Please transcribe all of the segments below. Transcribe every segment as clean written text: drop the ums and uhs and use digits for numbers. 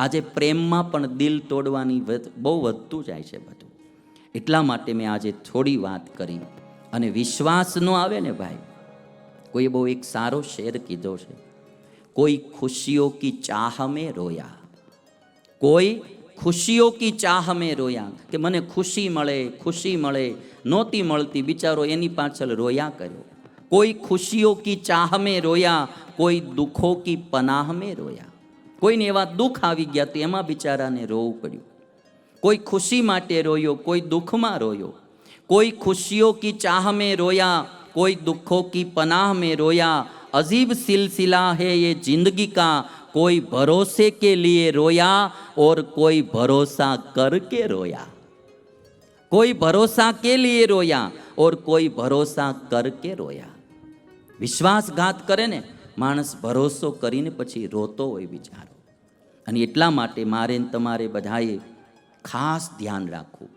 આજે પ્રેમમાં પણ દિલ તોડવાની બહુ વધતું જાય છે બધું. એટલા માટે મેં આજે થોડી વાત કરી. અને વિશ્વાસ ન આવે ને ભાઈ, કોઈએ બહુ એક સારો શેર કીધો છે, કોઈ ખુશીઓ કી ચાહ મેં રોયા, કોઈ ખુશીઓ કી ચાહ મેં રોયા, કે મને ખુશી મળે, નહોતી મળતી, બિચારો એની પાછળ રોયા કર્યો. કોઈ ખુશીઓ કી ચાહ મેં રોયા, કોઈ દુઃખો કી પનાહ મેં રોયા. કોઈને એવા દુઃખ આવી ગયા તો એમાં બિચારાને રોવું પડ્યું. કોઈ ખુશી માટે રોયો, કોઈ દુઃખમાં રોયો. કોઈ ખુશીઓ કી ચાહ મેં રોયા, કોઈ દુઃખો કી પનાહ મેં રોયા. अजीब सिलसिला है ये जिंदगी का, कोई भरोसे के लिए रोया और कोई भरोसा करके रोया. कोई भरोसा के लिए रोया और कोई भरोसा करके रोया. વિશ્વાસઘાત કરે ને માણસ, ભરોસો કરીને પછી રોતો હોય બિચારો. અને એટલા માટે મારે ને તમારે બધાએ ખાસ ધ્યાન રાખવું.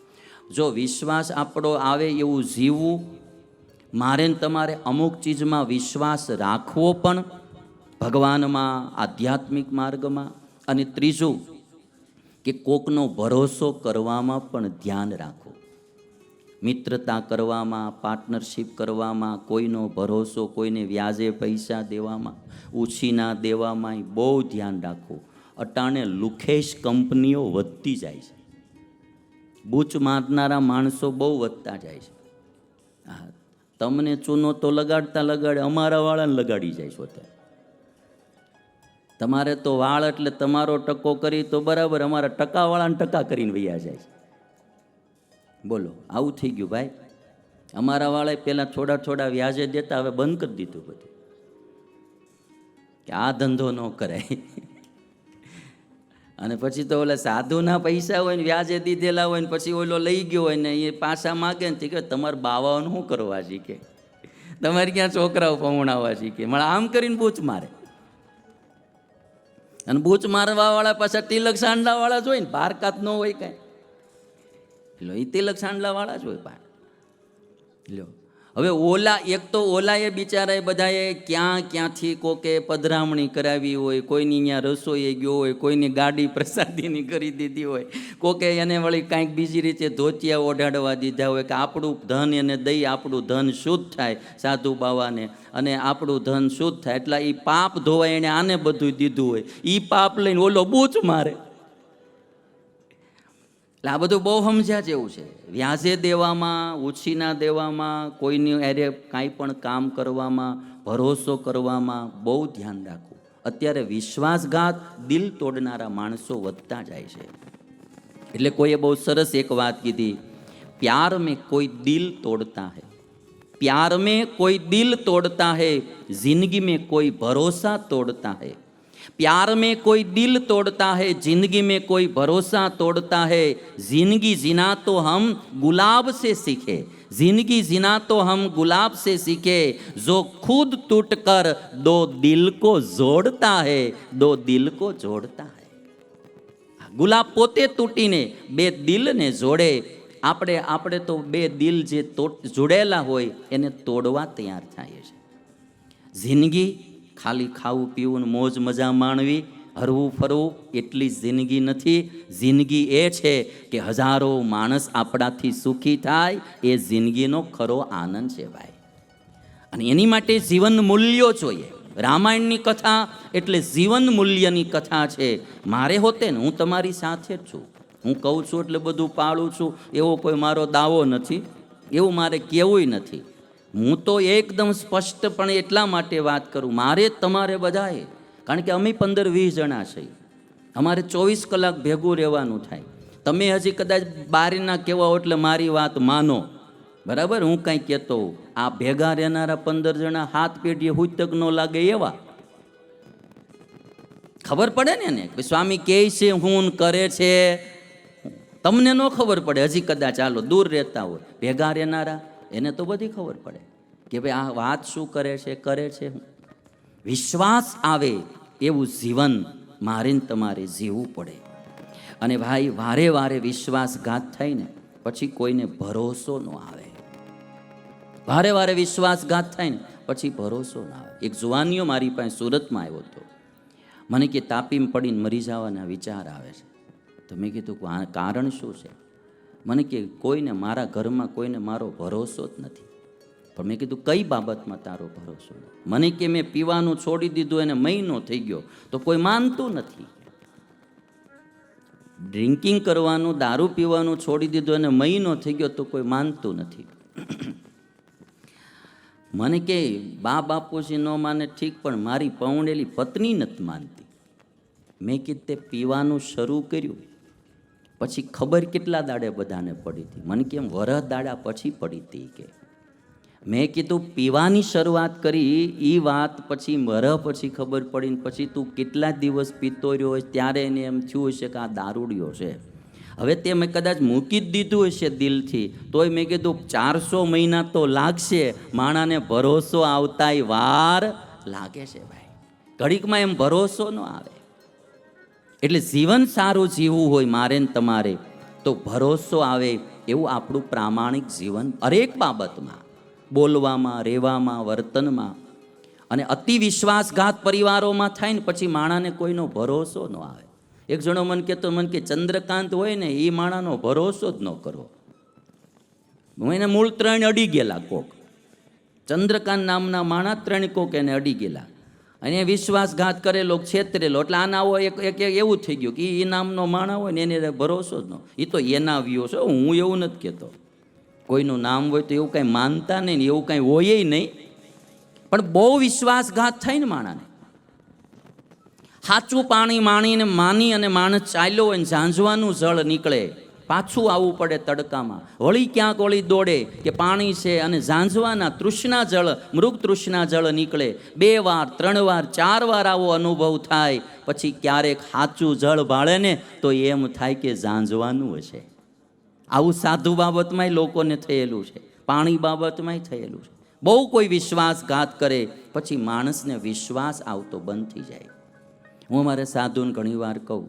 જો વિશ્વાસ આપણો આવે એવું જીવવું. મારે ને તમારે અમુક ચીજમાં વિશ્વાસ રાખવો પણ, ભગવાનમાં, આધ્યાત્મિક માર્ગમાં. અને ત્રીજું કે કોકનો ભરોસો કરવામાં પણ ધ્યાન રાખવું. મિત્રતા કરવામાં, પાર્ટનરશિપ કરવામાં, કોઈનો ભરોસો, કોઈને વ્યાજે પૈસા દેવામાં, ઉછીના દેવામાં બહુ ધ્યાન રાખવું. અટાણે લુખેશ કંપનીઓ વધતી જાય છે. બૂચ મારનારા માણસો બહુ વધતા જાય છે. હા, તમને ચૂનો તો લગાડતા લગાડે અમારા વાળાને લગાડી જાય છો. તમારે તો વાળ એટલે તમારો ટકો કરી તો બરાબર, અમારા ટકાવાળાને ટકા કરીને વૈયા જાય છે. બોલો, આવું થઈ ગયું ભાઈ. અમારા વાળાએ પહેલાં થોડા થોડા વ્યાજે દેતા, હવે બંધ કરી દીધું બધું, કે આ ધંધો ન કરાય. અને પછી તો ઓલા સાધુના પૈસા હોય ને વ્યાજે દીધેલા હોય ને પછી ઓલો લઈ ગયો હોય ને એ પાછા માગે ને કે તમારે બાવાઓને શું કરવા શીખે, તમારે ક્યાં છોકરાઓ પહોંણાવવા શીખે, મળે આમ કરીને બૂચ મારે. અને બૂચ મારવા વાળા પાછા તિલક સાંડલા વાળા જ હોય ને, ભારકાત ન હોય કાંઈ. લો, એ તિલક સાંડલા વાળા જ હોય પાછા. લ્યો, હવે ઓલા, એક તો ઓલાએ બિચારાએ બધાએ ક્યાંથી કોકે પધરામણી કરાવી હોય, કોઈની અહીંયા રસોઈએ ગયો હોય, કોઈની ગાડી પ્રસાદીની કરી દીધી હોય, કોકે એને વળી કાંઈક બીજી રીતે ધોતિયા ઓઢાડવા દીધા હોય, કે આપણું ધન એને દઈ આપણું ધન શુદ્ધ થાય સાધુ બાવાને, અને આપણું ધન શુદ્ધ થાય એટલે એ પાપ ધોવાય, એણે આને બધું દીધું હોય, એ પાપ લઈને ઓલો બૂચ મારે. એટલે આ બધું બહુ સમજ્યા જેવું છે. વ્યાજે દેવામાં, ઉછીના દેવામાં, કોઈની એરે કાંઈ પણ કામ કરવામાં, ભરોસો કરવામાં બહુ ધ્યાન રાખવું. અત્યારે વિશ્વાસઘાત, દિલ તોડનારા માણસો વધતા જાય છે. એટલે કોઈએ બહુ સરસ એક વાત કીધી, પ્યાર મેં કોઈ દિલ તોડતા હૈ, પ્યાર મેં કોઈ દિલ તોડતા હૈ, જિંદગી મેં કોઈ ભરોસા તોડતા હૈ. प्यार में कोई दिल तोड़ता है, जिंदगी में कोई भरोसा तोड़ता है. जिंदगी जीना तो हम गुलाब से सीखे, जिंदगी जीना तो हम गुलाब से सीखे. जो खुद टूट कर दो दिल को जोड़ता है, दो दिल को जोड़ता है. गुलाब पोते तूटीने बे दिल ने जोड़े. આપણે તો બે દિલ જે જોડેલા હોય એને તોડવા તૈયાર થાય છે. જિંદગી ખાલી ખાવું પીવું મોજ મજા માણવી, હરવું ફરવું એટલી જિંદગી નથી. જિંદગી એ છે કે હજારો માણસ આપણાથી સુખી થાય, એ જિંદગીનો ખરો આનંદ છે ભાઈ. અને એની માટે જીવન મૂલ્યો જોઈએ. રામાયણની કથા એટલે જીવન મૂલ્યની કથા છે. મારે હોતે ને, હું તમારી સાથે જ છું, હું કહું છું એટલે બધું પાળું છું એવો કોઈ મારો દાવો નથી, એવું મારે કહેવું નથી. હું તો એકદમ સ્પષ્ટપણે એટલા માટે વાત કરું, મારે તમારે બધાએ, કારણ કે અમે 15-20 જણા છીએ, અમારે 24 કલાક ભેગું રહેવાનું થાય. તમે હજી કદાચ બારીના કહેવા હો એટલે મારી વાત માનો, બરાબર? હું કાંઈ કહેતો હોઉં, આ ભેગા રહેનારા 15 જણા હાથ પેઢીએ હુતક ન લાગે એવા. ખબર પડે ને કે સ્વામી કહે છે હું કરે છે, તમને ન ખબર પડે. હજી કદાચ ચાલો દૂર રહેતા હોય, ભેગા રહેનારા એને તો બધી ખબર પડે કે ભાઈ આ વાત શું કરે છે. વિશ્વાસ આવે એવું જીવન મારે તમારે જીવવું પડે. અને ભાઈ વારે વારે વિશ્વાસઘાત થાય ને પછી કોઈને ભરોસો ન આવે. વારે વારે વિશ્વાસઘાત થાય ને પછી ભરોસો ન આવે. એક જુવાનીઓ મારી પાસે સુરતમાં આવ્યો હતો. મને કે તાપીમાં પડીને મરી જવાના વિચાર આવે છે. તો મેં કીધું કારણ શું છે? મને કે કોઈને મારા ઘરમાં કોઈને મારો ભરોસો જ નથી. પણ મેં કીધું કઈ બાબતમાં તારો ભરોસો? મને કે મેં પીવાનું છોડી દીધું એને મહિનો થઈ ગયો તો કોઈ માનતું નથી. ડ્રિંકિંગ કરવાનું, દારૂ પીવાનું છોડી દીધું એને મહિનો થઈ ગયો તો કોઈ માનતું નથી. મને કે બા બાપુજી ન માને ઠીક, પણ મારી પૌણેલી પત્ની નથી માનતી. મેં કીધું તે પીવાનું શરૂ કર્યું પછી ખબર કેટલા દાડે બધાને પડી હતી? મને કેમ વરહ દાડા પછી પડી હતી કે. મેં કીધું પીવાની શરૂઆત કરી એ વાત પછી વરહ પછી ખબર પડી, પછી તું કેટલા દિવસ પીતો રહ્યો હોય ત્યારે એને એમ થયું હશે કે આ દારૂડિયો છે. હવે તે મેં કદાચ મૂકી જ દીધું હશે દિલથી, તોય મેં કીધું 400 મહિના તો લાગશે, માણાને ભરોસો આવતાય વાર લાગે છે ભાઈ. ઘડીકમાં એમ ભરોસો ન આવે. એટલે જીવન સારું જીવવું હોય મારે ને તમારે તો ભરોસો આવે એવું આપણું પ્રામાણિક જીવન હરેક બાબતમાં, બોલવામાં, રહેવામાં, વર્તનમાં. અને અતિ વિશ્વાસઘાત પરિવારોમાં થાય ને પછી માણાને કોઈનો ભરોસો ન આવે. એક જણો મને કે ચંદ્રકાંત હોય ને એ માણાનો ભરોસો જ ન કરવો. એને મૂળ 3 અડી ગયેલા કોક. ચંદ્રકાંત નામના માણા 3 કોક એને અડી ગયેલા અને વિશ્વાસઘાત કરેલો, છેતરેલો. એટલે આના હોય એક એવું થઈ ગયું કે એ નામનો માણા હોય ને એને ભરોસો જ ન. એ તો એના વ્યૂ છે, હું એવું નથી કહેતો. કોઈનું નામ હોય તો એવું કાંઈ માનતા નહીં ને એવું કાંઈ હોય નહીં, પણ બહુ વિશ્વાસઘાત થાય ને માણાને. સાચું પાણી માણીને માની અને માણસ ચાલ્યો હોય ને ઝાંઝવાનું જળ નીકળે, પાછું આવવું પડે તડકામાં. વળી ક્યાંક વળી દોડે કે પાણી છે અને ઝાંઝવાના તૃષ્ણા જળ, મૃગ તૃષ્ણા જળ નીકળે. 2 વાર 3 વાર 4 વાર આવો અનુભવ થાય. પછી ક્યારેક સાચું જળ ભાળે ને તો એમ થાય કે ઝાંઝવાનું હશે. આવું સાધુ બાબતમાંય લોકોને થયેલું છે, પાણી બાબતમાંય થયેલું છે. બહુ કોઈ વિશ્વાસઘાત કરે પછી માણસને વિશ્વાસ આવતો બંધ થઈ જાય. હું અમારે સાધુને ઘણી વાર કહું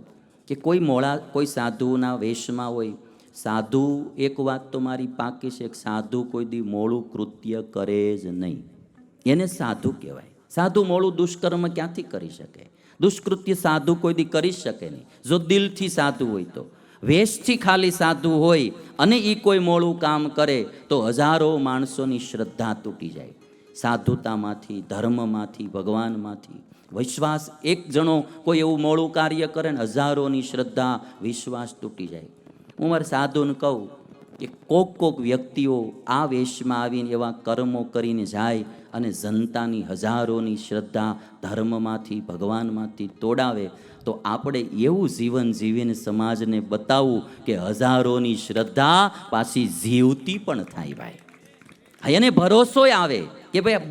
કે કોઈ સાધુના વેશમાં હોય, સાધુ એક વાત તો મારી પાકી છે કે સાધુ કોઈ દી મોડું કૃત્ય કરે જ નહીં. એને સાધુ કહેવાય. સાધુ મોડું દુષ્કર્મ ક્યાંથી કરી શકે? દુષ્કૃત્ય સાધુ કોઈ દી કરી શકે નહીં જો દિલથી સાધુ હોય તો. વેશથી ખાલી સાધુ હોય અને એ કોઈ મોડું કામ કરે તો હજારો માણસોની શ્રદ્ધા તૂટી જાય. સાધુતામાંથી, ધર્મમાંથી, ભગવાનમાંથી વિશ્વાસ. એક જણો કોઈ એવું મોડું કાર્ય કરે ને હજારોની શ્રદ્ધા, વિશ્વાસ તૂટી જાય. હું મારા સાધુને કહું કે કોક વ્યક્તિઓ આ વેશમાં આવીને એવા કર્મો કરીને જાય અને જનતાની હજારોની શ્રદ્ધા ધર્મમાંથી, ભગવાનમાંથી તોડાવે, તો આપણે એવું જીવન જીવીને સમાજને બતાવવું કે હજારોની શ્રદ્ધા પાછી જીવતી પણ થાય ભાઈ. એને ભરોસોય આવે કે ભાઈ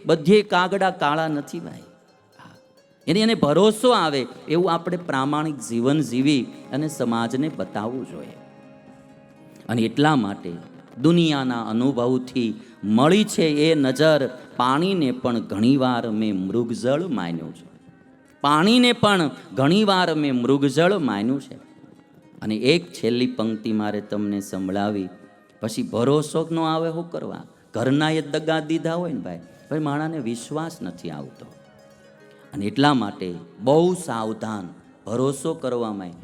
બધે કાગડા કાળા નથી ભાઈ. એને ભરોસો આવે એવું આપણે પ્રામાણિક જીવન જીવી અને સમાજને બતાવવું જોઈએ. અને એટલા માટે દુનિયાના અનુભવથી મળી છે એ નજર, પાણીને પણ ઘણીવાર મેં મૃગજળ માન્યું છે. પાણીને પણ ઘણીવાર મેં મૃગજળ માન્યું છે. અને એક છેલ્લી પંક્તિ મારે તમને સંભળાવી, પછી ભરોસો ન આવે શું કરવા? ઘરના એ દગા દીધા હોય ને ભાઈ માણાને વિશ્વાસ નથી આવતો. અને એટલા માટે બહુ સાવધાન ભરોસો કરવામાં.